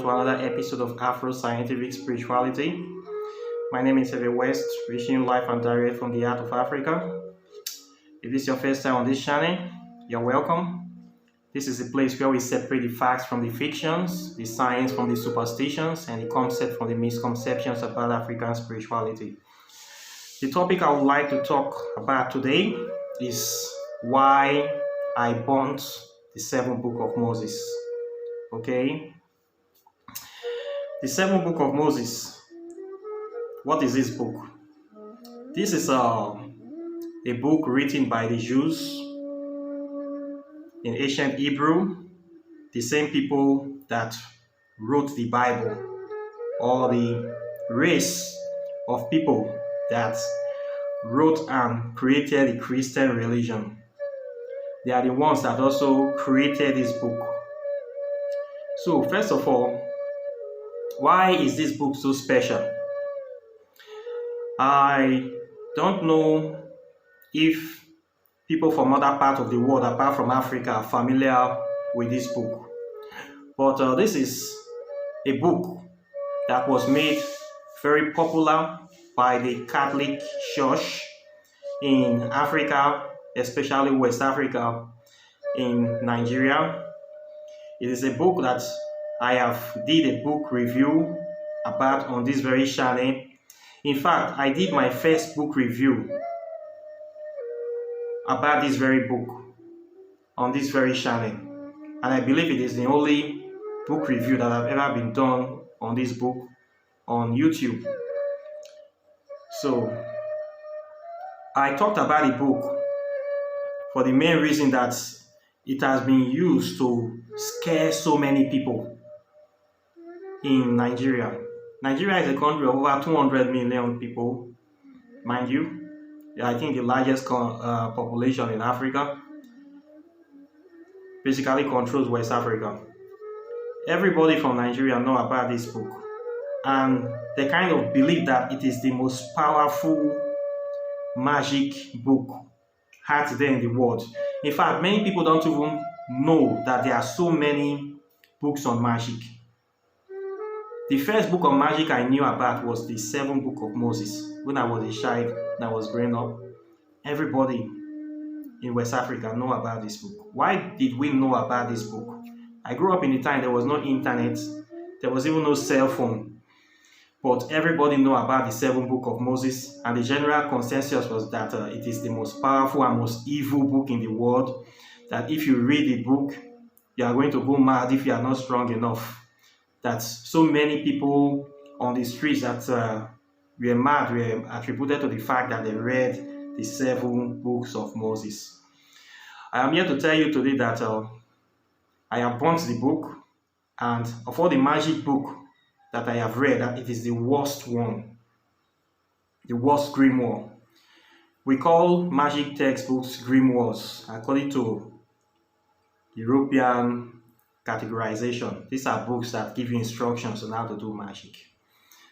to another episode of Afro-Scientific Spirituality. My name is Eve West, reaching you live and direct from the heart of Africa. If this is your first time on this channel, you're welcome. This is a place where we separate the facts from the fictions, the science from the superstitions, and the concept from the misconceptions about African spirituality. The topic I would like to talk about today is why I burnt the 7th book of Moses. Okay, the 7th book of Moses. What is this book? This is a book written by the Jews in ancient Hebrew, the same people that wrote the Bible, or the race of people that wrote and created the Christian religion. They are the ones that also created this book. So first of all, why is this book so special? I don't know if people from other parts of the world apart from Africa are familiar with this book. But this is a book that was made very popular by the Catholic Church in Africa, especially West Africa, in Nigeria. It is a book that I have did a book review about on this very channel. In fact, I did my first book review about this very book on this very channel, and I believe it is the only book review that I've ever been done on this book on YouTube. So I talked about the book for the main reason that it has been used to scare so many people in Nigeria. Nigeria is a country of over 200 million people, mind you. I think the largest population in Africa, basically controls West Africa. Everybody from Nigeria know about this book, and they kind of believe that it is the most powerful magic book out there in the world. In fact, many people don't even know that there are so many books on magic. The first book on magic I knew about was the 7th book of Moses. When I was a child and I was growing up, everybody in West Africa know about this book. Why did we know about this book? I grew up in the time there was no internet, there was even no cell phone. But everybody know about the 7th book of Moses, and the general consensus was that it is the most powerful and most evil book in the world. That if you read the book, you are going to go mad if you are not strong enough. That so many people on the streets that were mad were attributed to the fact that they read the 7 books of Moses. I am here to tell you today that I have burnt the book, and of all the magic book that I have read, that it is the worst one, the worst Grimore. We call magic textbooks Grimoires according to European categorization. These are books that give you instructions on how to do magic.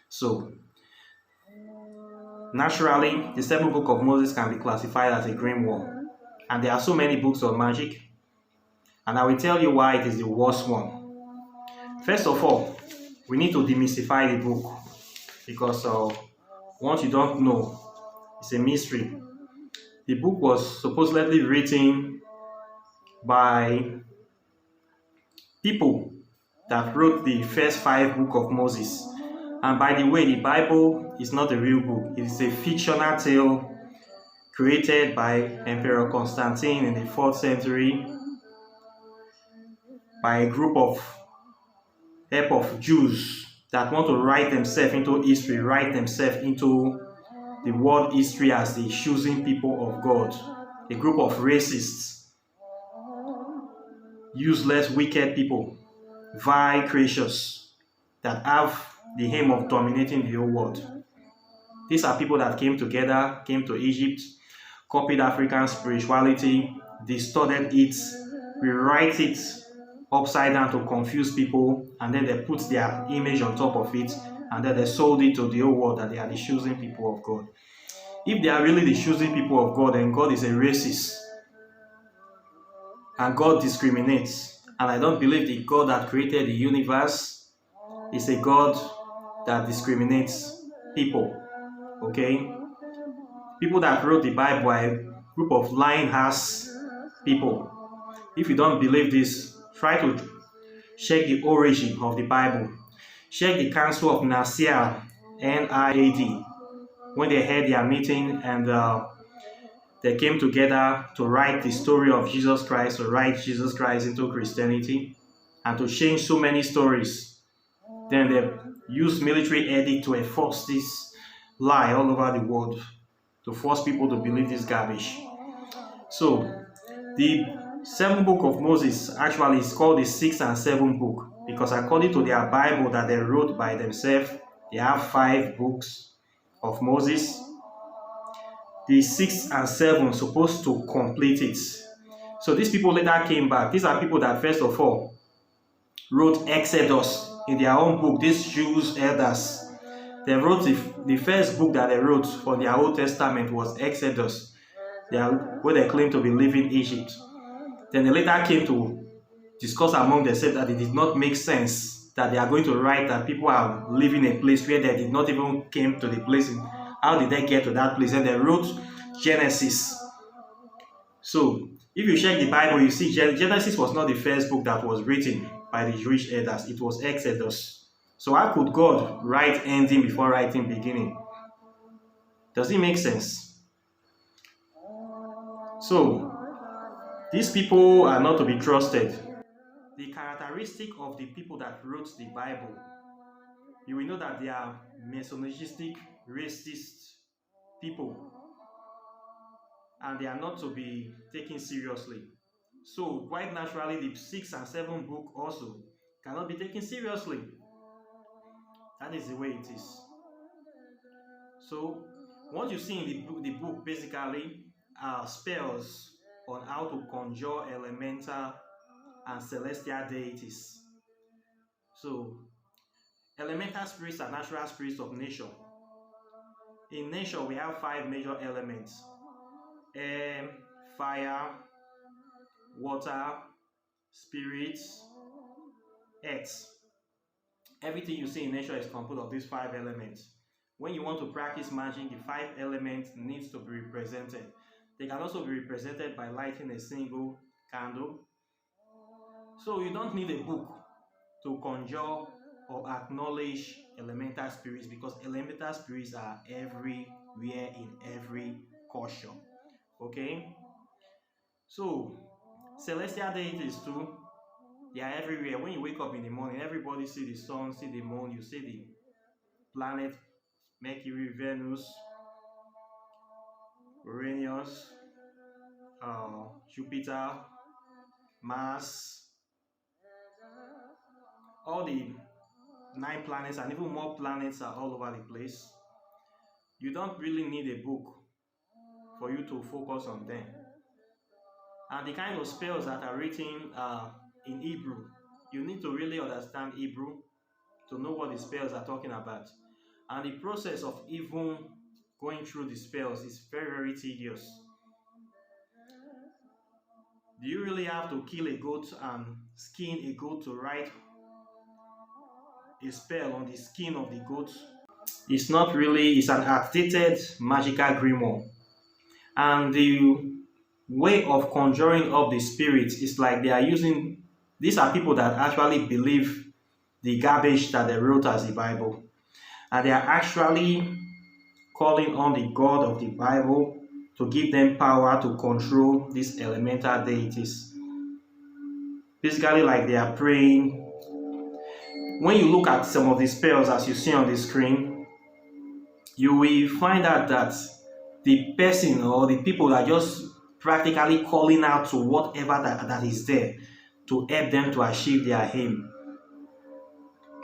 So naturally, the 7th book of Moses can be classified as a Grimoire, and there are so many books on magic, and I will tell you why it is the worst one. First of all, we need to demystify the book, because once you don't know, it's a mystery. The book was supposedly written by people that wrote the first 5 books of Moses. And by the way, the Bible is not a real book. It is a fictional tale created by Emperor Constantine in the 4th century by a group of Jews that want to write themselves into history, write themselves into the world history as the choosing people of God. A group of racists, useless, wicked people, vile creatures that have the aim of dominating the whole world. These are people that came together, came to Egypt, copied African spirituality, distorted it, rewrite it upside down to confuse people, and then they put their image on top of it, and then they sold it to the whole world that they are the choosing people of God. If they are really the choosing people of God, then God is a racist, and God discriminates. And I don't believe the God that created the universe is a God that discriminates people. Okay? People that wrote the Bible are a group of lying ass people. If you don't believe this, try to check the origin of the Bible. Check the Council of Nicaea, NIAD, when they had their meeting and they came together to write the story of Jesus Christ, to write Jesus Christ into Christianity, and to change so many stories. Then they used military edict to enforce this lie all over the world, to force people to believe this garbage. So, the 7th book of Moses actually is called the 6th and 7th book, because according to their Bible that they wrote by themselves, they have 5 books of Moses. The 6th and 7th supposed to complete it. So these people later came back. These are people that first of all wrote Exodus in their own book. These Jews elders, they wrote the first book that they wrote for their Old Testament was Exodus, where they claim to be living Egypt. Then they later came to discuss among themselves that it did not make sense that they are going to write that people are living a place where they did not even came to the place. How did they get to that place? And they wrote Genesis. So if you check the Bible, you see Genesis was not the first book that was written by the Jewish elders. It was Exodus. So how could God write ending before writing beginning? Does it make sense? So these people are not to be trusted. The characteristic of the people that wrote the Bible, you will know that they are misogynistic, racist people, and they are not to be taken seriously. So quite naturally, the 6th and 7th book also cannot be taken seriously. That is the way it is. So what you see in the book basically are spells on how to conjure elemental and celestial deities. So elemental spirits are natural spirits of nature. In nature, we have 5 major elements: air, fire, water, spirits, earth. Everything you see in nature is composed of these 5 elements. When you want to practice magic, the 5 elements needs to be represented. They can also be represented by lighting a single candle. So you don't need a book to conjure or acknowledge elemental spirits, because elemental spirits are everywhere in every culture. Okay? So celestial deities too, they are everywhere. When you wake up in the morning, everybody see the sun, see the moon, you see the planet, Mercury, Venus, Uranus, Jupiter, Mars, all the 9 planets and even more planets are all over the place. You don't really need a book for you to focus on them. And the kind of spells that are written in Hebrew, you need to really understand Hebrew to know what the spells are talking about. And the process of even going through the spells is very, very tedious. Do you really have to kill a goat and skin a goat to write a spell on the skin of the goat? It's not really, it's an outdated magical grimoire. And the way of conjuring up the spirits is like they are using, these are people that actually believe the garbage that they wrote as the Bible. And they are actually calling on the God of the Bible to give them power to control these elemental deities. Basically, like they are praying. When you look at some of the spells as you see on the screen, you will find out that the person or the people are just practically calling out to whatever that is there to help them to achieve their aim.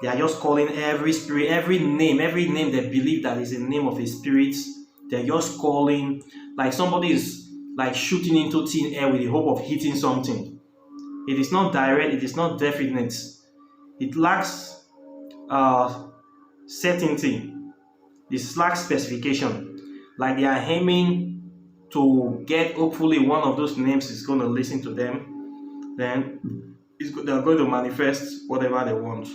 They are just calling every spirit, every name they believe that is a name of a spirit. They're just calling, like somebody is like shooting into thin air with the hope of hitting something. It is not direct, it is not definite. It lacks certainty. It lacks specification. Like they are aiming to get, hopefully one of those names is going to listen to them. Then they're going to manifest whatever they want.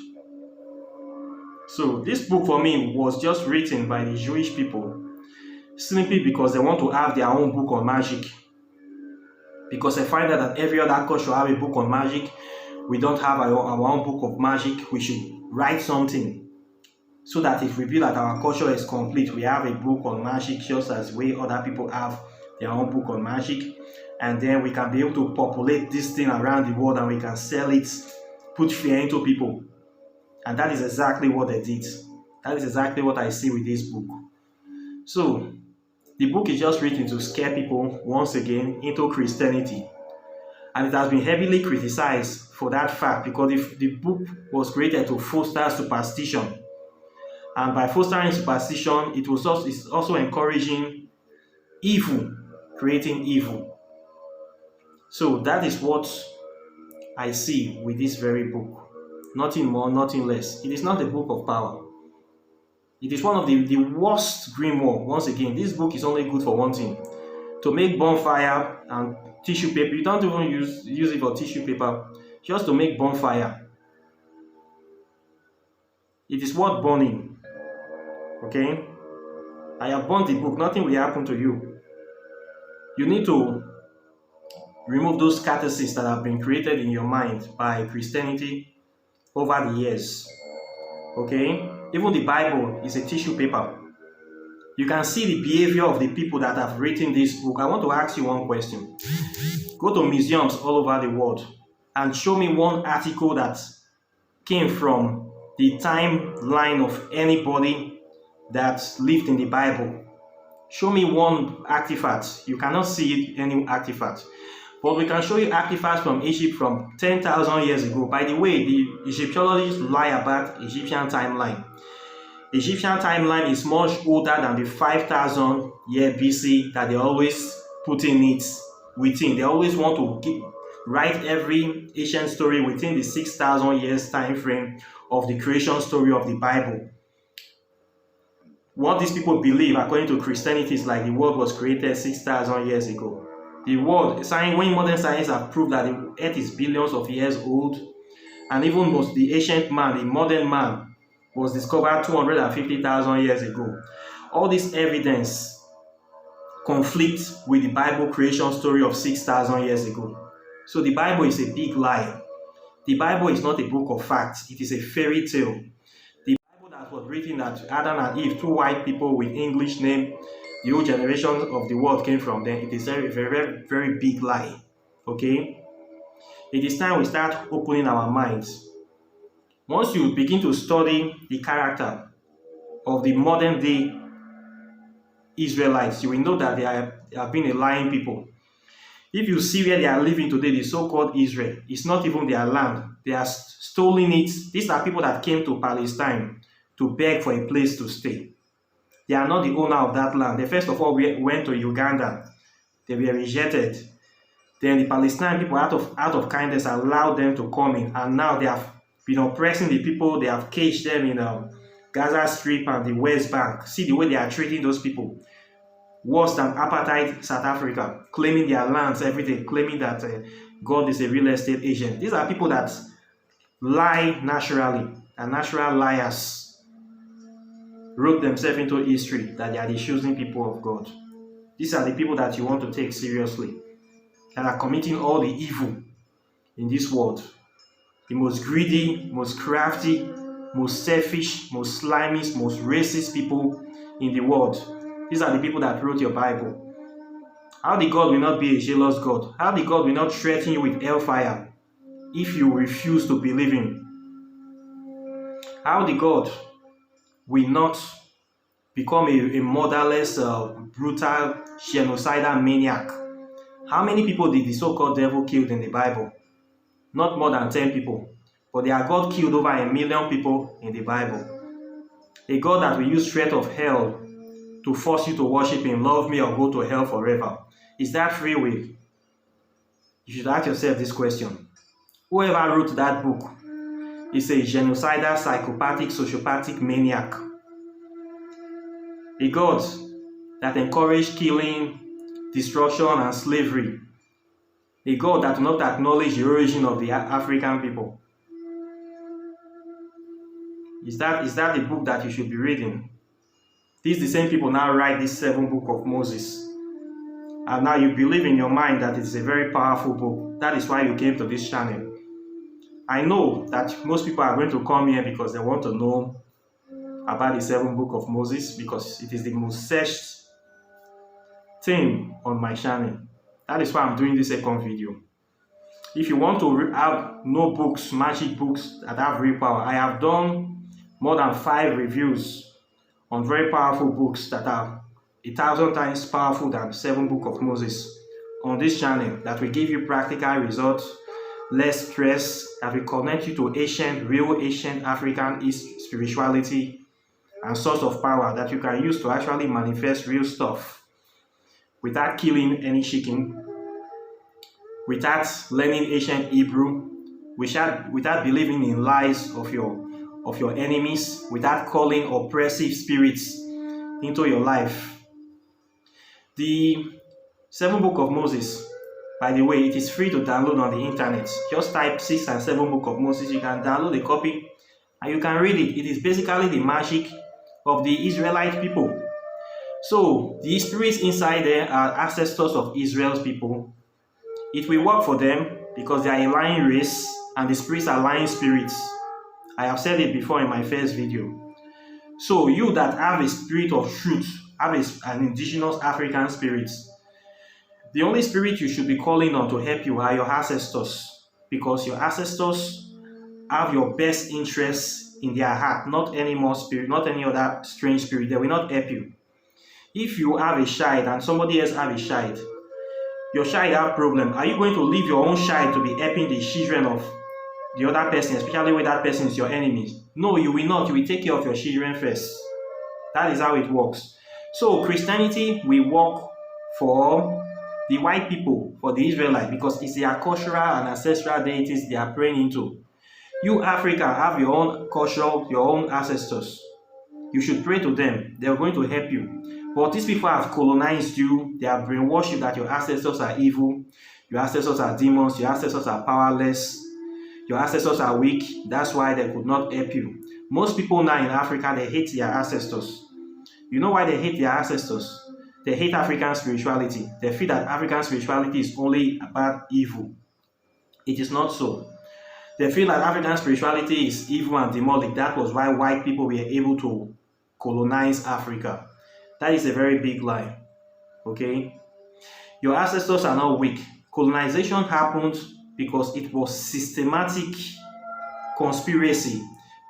So this book for me was just written by the Jewish people simply because they want to have their own book on magic. Because I find that every other culture have a book on magic. We don't have our own book of magic. We should write something so that if we feel that our culture is complete, we have a book on magic just as way other people have their own book on magic. And then we can be able to populate this thing around the world and we can sell it, put fear into people. And that is exactly what they did. That is exactly what I see with this book. So, the book is just written to scare people once again into Christianity. And it has been heavily criticized for that fact because the book was created to foster superstition. And by fostering superstition, it's also encouraging evil, creating evil. So that is what I see with this very book. Nothing more, nothing less. It is not a book of power. It is one of the worst Grimore. Once again, this book is only good for one thing. To make bonfire and tissue paper. You don't even use it for tissue paper. Just to make bonfire. It is worth burning. Okay? I have burned the book. Nothing will happen to you. You need to remove those catharsis that have been created in your mind by Christianity over the years. Okay? Even the Bible is a tissue paper. You can see the behavior of the people that have written this book. I want to ask you one question. Go to museums all over the world and show me one article that came from the timeline of anybody that lived in the Bible. Show me one artifact. You cannot see any artifact. But we can show you artifacts from Egypt from 10,000 years ago. By the way, the Egyptologists lie about Egyptian timeline. The Egyptian timeline is much older than the 5,000 year BC that they always put in it within. They always want to write every ancient story within the 6,000 years time frame of the creation story of the Bible. What these people believe, according to Christianity, is like the world was created 6,000 years ago. The world, when modern science have proved that the earth is billions of years old, and even the ancient man, the modern man, was discovered 250,000 years ago. All this evidence conflicts with the Bible creation story of 6,000 years ago. So the Bible is a big lie. The Bible is not a book of facts. It is a fairy tale. The Bible that was written that Adam and Eve, two white people with English name, the whole generation of the world came from them. It is a very, very, very big lie. Okay? It is time we start opening our minds. Once you begin to study the character of the modern day Israelites, you will know that they have been a lying people. If you see where they are living today, the so-called Israel, it's not even their land. They are stolen it. These are people that came to Palestine to beg for a place to stay. They are not the owner of that land. They first of all went to Uganda. They were rejected. Then the Palestinian people, out of kindness, allowed them to come in. And now they have been oppressing the people. They have caged them in Gaza Strip and the West Bank. See the way they are treating those people. Worse than apartheid South Africa, claiming their lands every day, claiming that God is a real estate agent. These are people that lie naturally, and natural liars wrote themselves into history that they are the chosen people of God. These are the people that you want to take seriously, that are committing all the evil in this world. The most greedy, most crafty, most selfish, most slimy, most racist people in the world. These are the people that wrote your Bible. How the God will not be a jealous God? How the God will not threaten you with hellfire if you refuse to believe Him? How the God will not become a motherless, brutal, genocidal maniac? How many people did the so-called devil kill in the Bible? Not more than 10 people. But their God killed over 1 million people in the Bible. A God that will use threat of hell to force you to worship Him, love me, or go to hell forever. Is that free will? You should ask yourself this question. Whoever wrote that book is a genocidal, psychopathic, sociopathic maniac. A God that encouraged killing, destruction, and slavery. A God that will not acknowledge the origin of the African people. Is that the book that you should be reading? These the same people now write this 7th book of Moses. And now you believe in your mind that it's a very powerful book. That is why you came to this channel. I know that most people are going to come here because they want to know about the 7th book of Moses, because it is the most searched thing on my channel. That is why I'm doing this second video. If you want to have books, magic books that have real power, I have done more than 5 reviews on very powerful books that are 1,000 times powerful than the 7th book of Moses on this channel, that will give you practical results, less stress, that will connect you to real ancient African East spirituality and source of power that you can use to actually manifest real stuff without killing any chicken, without learning ancient Hebrew, without believing in lies of your enemies, without calling oppressive spirits into your life. The 7th book of Moses, by the way, it is free to download on the internet. Just type 6th and 7th book of Moses. You can download a copy and you can read it. It is basically the magic of the Israelite people. So the spirits inside there are ancestors of Israel's people. It will work for them because they are a lying race and the spirits are lying spirits. I have said it before in my first video. So you that have a spirit of truth, have an indigenous African spirit, the only spirit you should be calling on to help you are your ancestors, because your ancestors have your best interests in their heart, not any more spirit, not any other strange spirit. They will not help you. If you have a child and somebody else have a child, your child have problem, are you going to leave your own child to be helping the children of the other person, especially when that person is your enemy? No, you will not. You will take care of your children first. That is how it works. So Christianity will work for the white people, for the Israelites, because it's their cultural and ancestral deities they are praying into. You Africa have your own culture, your own ancestors. You should pray to them. They are going to help you. But these people have colonized you. They have brainwashed you that your ancestors are evil, your ancestors are demons, your ancestors are powerless, your ancestors are weak. That's why they could not help you. Most people now in Africa, they hate their ancestors. You know why they hate their ancestors? They hate African spirituality. They feel that African spirituality is only about evil. It is not so. They feel that African spirituality is evil and demonic. That was why white people were able to colonize Africa. That is a very big lie. Okay? Your ancestors are not weak. Colonization happened because it was systematic conspiracy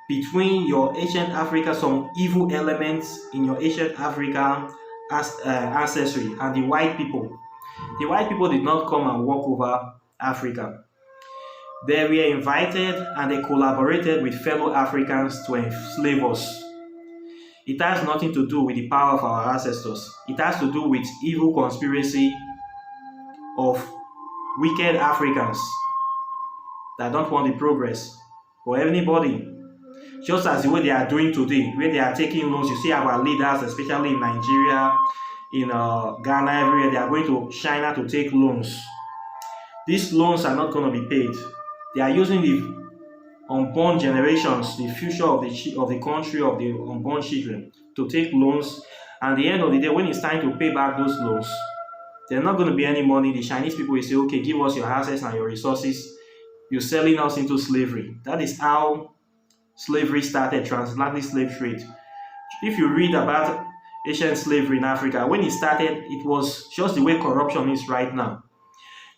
between your ancient Africa, some evil elements in your ancient Africa ancestry, and the white people. The white people did not come and walk over Africa. They were invited and they collaborated with fellow Africans to enslave us. It has nothing to do with the power of our ancestors. It has to do with evil conspiracy of wicked Africans that don't want the progress for anybody. Just as the way they are doing today, where they are taking loans. You see our leaders, especially in Nigeria, in Ghana, everywhere, they are going to China to take loans. These loans are not going to be paid. They are using the unborn generations, the future of the country, of the unborn children, to take loans. And at the end of the day, when it's time to pay back those loans, there's not going to be any money. The Chinese people will say, okay, give us your assets and your resources. You're selling us into slavery. That is how slavery started, transatlantic slave trade. If you read about ancient slavery in Africa, when it started, it was just the way corruption is right now.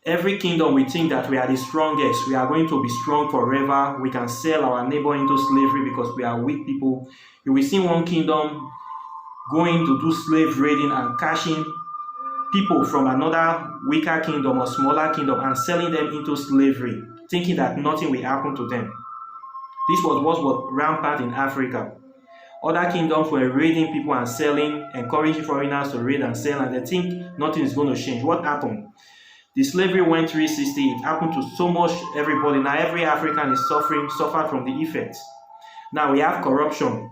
Every kingdom, we think that we are the strongest. We are going to be strong forever. We can sell our neighbor into slavery because we are weak people. You will see one kingdom going to do slave raiding and catching people from another weaker kingdom or smaller kingdom and selling them into slavery, thinking that nothing will happen to them. This was what was rampant in Africa. Other kingdoms were raiding people and selling, encouraging foreigners to raid and sell, and they think nothing is going to change. What happened? The slavery went 360. It happened to so much everybody. Now every African is suffered from the effects. Now we have corruption.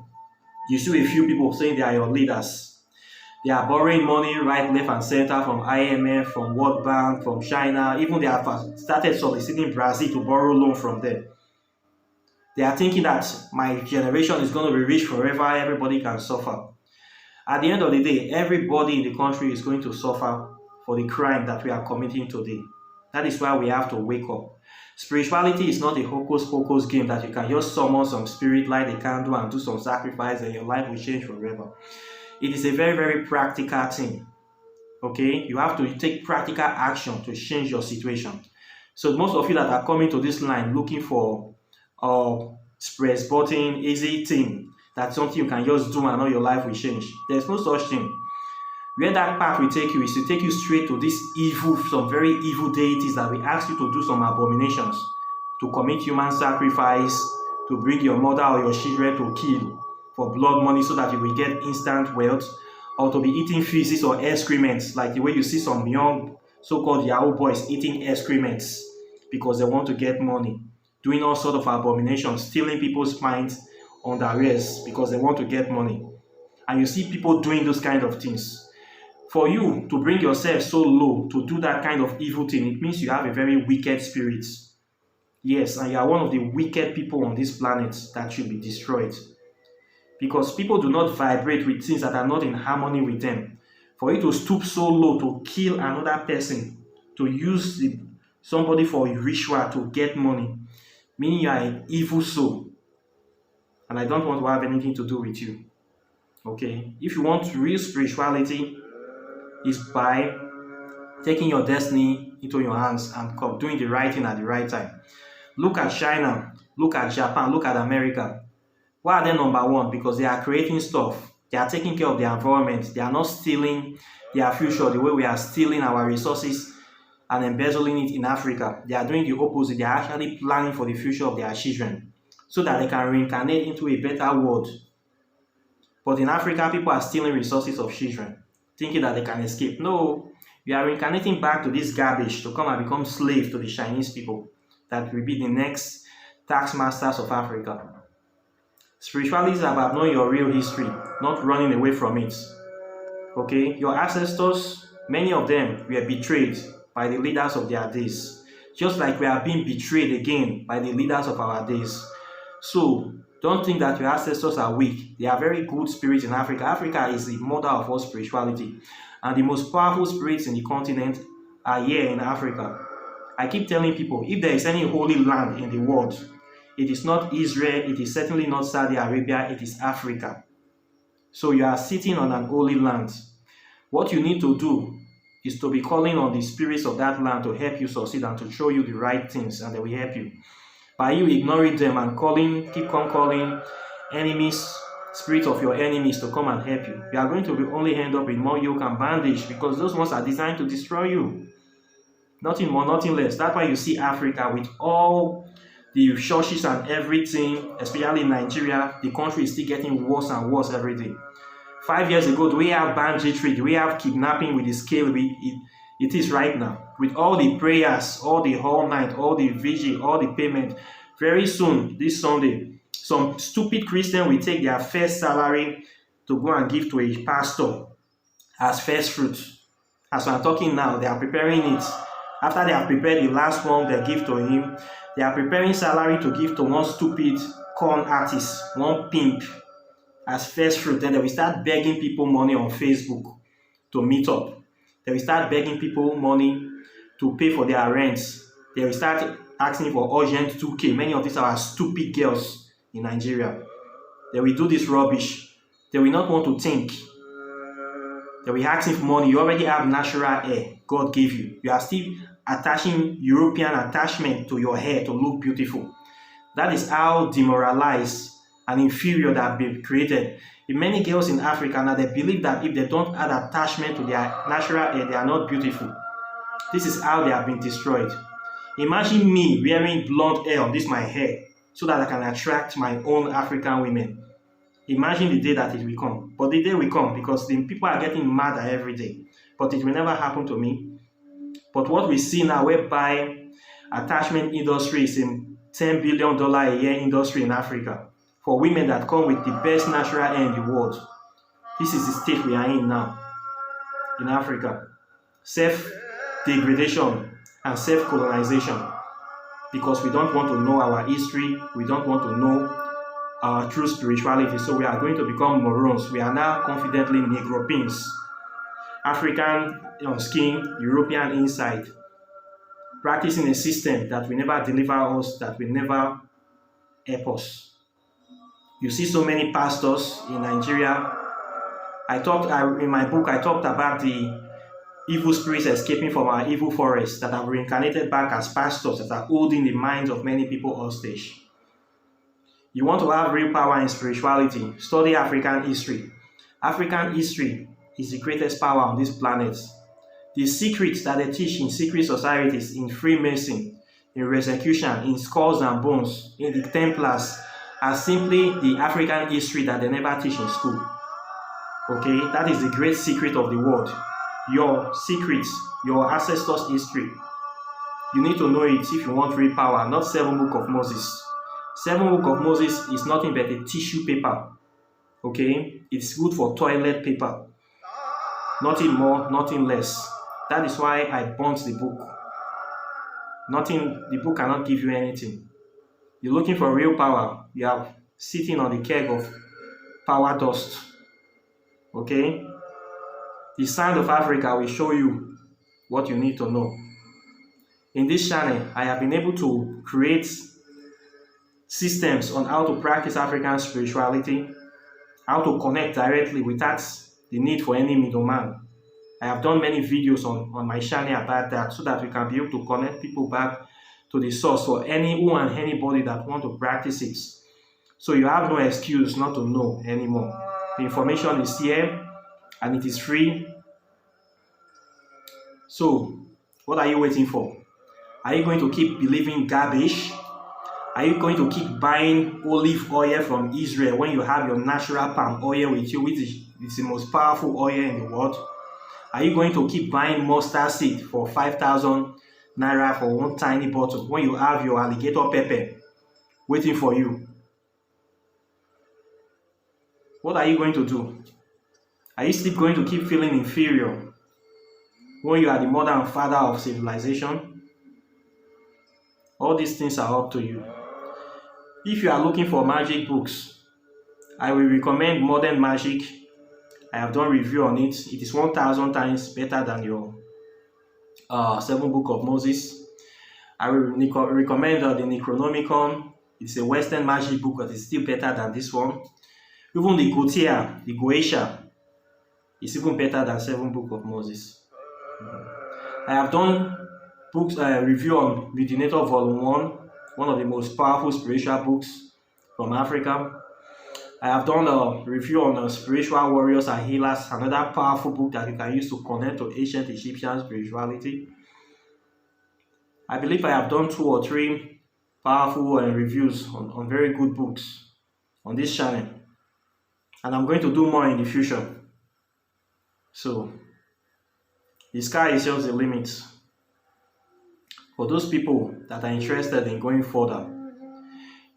You see a few people saying they are your leaders. They are borrowing money right, left, and center from IMF, from World Bank, from China. Even they have started soliciting Brazil to borrow loan from them. They are thinking that my generation is going to be rich forever, everybody can suffer. At the end of the day, everybody in the country is going to suffer for the crime that we are committing today. That is why we have to wake up. Spirituality is not a hocus pocus game that you can just summon some spirit, light a candle, and do some sacrifice, and your life will change forever. It is a very, very practical thing. Okay, you have to take practical action to change your situation. So most of you that are coming to this line looking for express button, easy thing, that's something you can just do and all your life will change. There's no such thing. Where that path will take you is to take you straight to this evil, some very evil deities that will ask you to do some abominations, to commit human sacrifice, to bring your mother or your children to kill for blood money so that you will get instant wealth, or to be eating feces or excrements, like the way you see some young so-called Yahoo boys eating excrements because they want to get money, doing all sort of abominations, stealing people's minds on their ears because they want to get money. And you see people doing those kind of things. For you to bring yourself so low to do that kind of evil thing, it means you have a very wicked spirit. Yes, and you are one of the wicked people on this planet that should be destroyed. Because people do not vibrate with things that are not in harmony with them. For you to stoop so low to kill another person, to use somebody for a ritual to get money, meaning you are an evil soul. And I don't want to have anything to do with you. Okay? If you want real spirituality, is by taking your destiny into your hands and doing the right thing at the right time. Look at China, look at Japan, look at America. Why are they number one? Because they are creating stuff. They are taking care of the environment. They are not stealing their future the way we are stealing our resources and embezzling it in Africa. They are doing the opposite. They are actually planning for the future of their children so that they can reincarnate into a better world. But in Africa, people are stealing resources of children, thinking that they can escape. No, we are reincarnating back to this garbage to come and become slaves to the Chinese people that will be the next tax masters of Africa. Spirituality is about knowing your real history, not running away from it. Okay, your ancestors, many of them were betrayed by the leaders of their days, just like we are being betrayed again by the leaders of our days. So don't think that your ancestors are weak. They are very good spirits in Africa. Africa is the mother of all spirituality. And the most powerful spirits in the continent are here in Africa. I keep telling people, if there is any holy land in the world, it is not Israel, it is certainly not Saudi Arabia, it is Africa. So you are sitting on an holy land. What you need to do is to be calling on the spirits of that land to help you succeed and to show you the right things, and they will help you. By you ignoring them and keep on calling enemies, spirits of your enemies to come and help you, you are going to only end up in more yoke and bandage, because those ones are designed to destroy you. Nothing more, nothing less. That's why you see Africa with all the churches and everything, especially in Nigeria, the country is still getting worse and worse every day. 5 years ago, do we have banditry? Do we have kidnapping with the scale it is right now? With all the prayers, all the whole night, all the vigil, all the payment. Very soon, this Sunday, some stupid Christian will take their first salary to go and give to a pastor as first fruit. As I'm talking now, they are preparing it. After they have prepared the last one they give to him, they are preparing salary to give to one stupid con artist, one pimp, as first fruit. Then they will start begging people money on Facebook to meet up. They will start begging people money to pay for their rents. They will start asking for urgent 2K. Many of these are stupid girls in Nigeria. They will do this rubbish. They will not want to think. They will ask for money. You already have natural hair God gave you. You are still attaching European attachment to your hair to look beautiful. That is how demoralized and inferior they have been created. In many girls in Africa now, they believe that if they don't add attachment to their natural hair, they are not beautiful. This is how they have been destroyed. Imagine me wearing blonde hair on this my hair so that I can attract my own African women. Imagine the day that it will come. But the day will come, because the people are getting madder every day. But it will never happen to me. But what we see now, whereby attachment industry is a $10 billion a year industry in Africa for women that come with the best natural hair in the world. This is the state we are in now in Africa. Self-degradation and self-colonization. because we don't want to know our history, we don't want to know our true spirituality. So we are going to become morons. We are now confidently Negropeans, African skin, European inside, practicing a system that will never deliver us, that will never help us. You see so many pastors in Nigeria. In my book, I talked about the evil spirits escaping from our evil forests that have reincarnated back as pastors that are holding the minds of many people hostage. You want to have real power in spirituality, study African history. African history is the greatest power on this planet. The secrets that they teach in secret societies, in Freemason, in Rosicrucian, in Skulls and Bones, in the Templars, are simply the African history that they never teach in school. Okay, that is the great secret of the world. Your secrets, your ancestors' history. You need to know it if you want real power, not 7 Book of Moses. 7 Book of Moses is nothing but a tissue paper. Okay, it's good for toilet paper. Nothing more, nothing less. That is why I burnt the book. The book cannot give you anything. You're looking for real power. You are sitting on the keg of power dust. Okay? The Sound of Africa will show you what you need to know. In this channel, I have been able to create systems on how to practice African spirituality, how to connect directly without the need for any middleman. I have done many videos on my channel about that so that we can be able to connect people back to the source for anyone and anybody that want to practice it. So you have no excuse not to know anymore. The information is here and it is free. So what are you waiting for? Are you going to keep believing garbage? Are you going to keep buying olive oil from Israel when you have your natural palm oil with you, which is the most powerful oil in the world? Are you going to keep buying mustard seed for 5,000 naira for one tiny bottle when you have your alligator pepper waiting for you? What are you going to do? Are you still going to keep feeling inferior when you are the mother and father of civilization? All these things are up to you. If you are looking for magic books, I will recommend Modern Magic. I have done review on it. It is 1,000 times better than your 7 Book of Moses. I will recommend the Necronomicon. It's a Western magic book, but it's still better than this one. Even the Goetia, is even better than 7 Book of Moses. I have done review on Midinator Volume 1 of the most powerful spiritual books from Africa. I have done a review on Spiritual Warriors and Healers, another powerful book that you can use to connect to ancient Egyptian spirituality. I believe I have done 2 or 3 powerful reviews on very good books on this channel. And I'm going to do more in the future. So, the sky is just the limit. For those people that are interested in going further,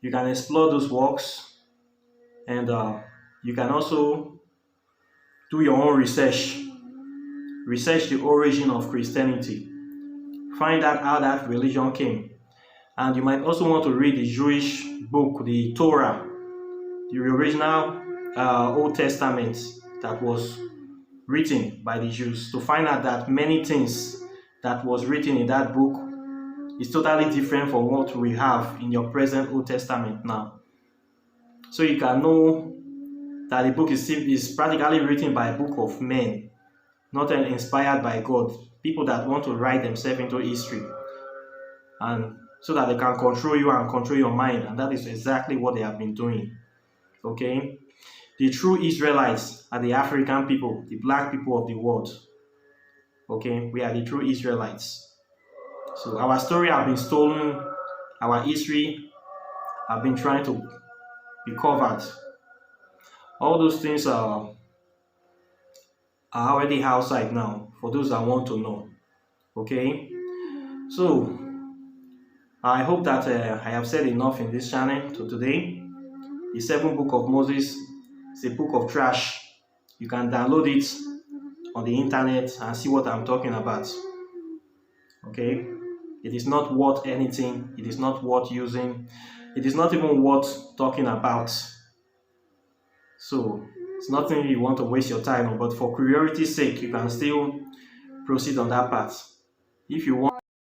you can explore those works. And you can also do your own research. Research the origin of Christianity. Find out how that religion came. And you might also want to read the Jewish book, the Torah, the original Old Testament that was written by the Jews, to find out that many things that was written in that book is totally different from what we have in your present Old Testament now. So you can know that the book is practically written by a book of men, not inspired by God. People that want to write themselves into history, and so that they can control you and control your mind. And that is exactly what they have been doing. Okay? The true Israelites are the African people, the black people of the world. Okay? We are the true Israelites. So our story has been stolen. Our history have been trying to be covered. All those things are already outside now for those that want to know. Okay, so I hope that I have said enough in this channel today. The 7 Book of Moses is a book of trash. You can download it on the internet and see what I'm talking about. Okay, It is not worth anything. It is not worth using. It is not even worth talking about. So it's nothing you want to waste your time on, but for curiosity's sake, you can still proceed on that path. If you want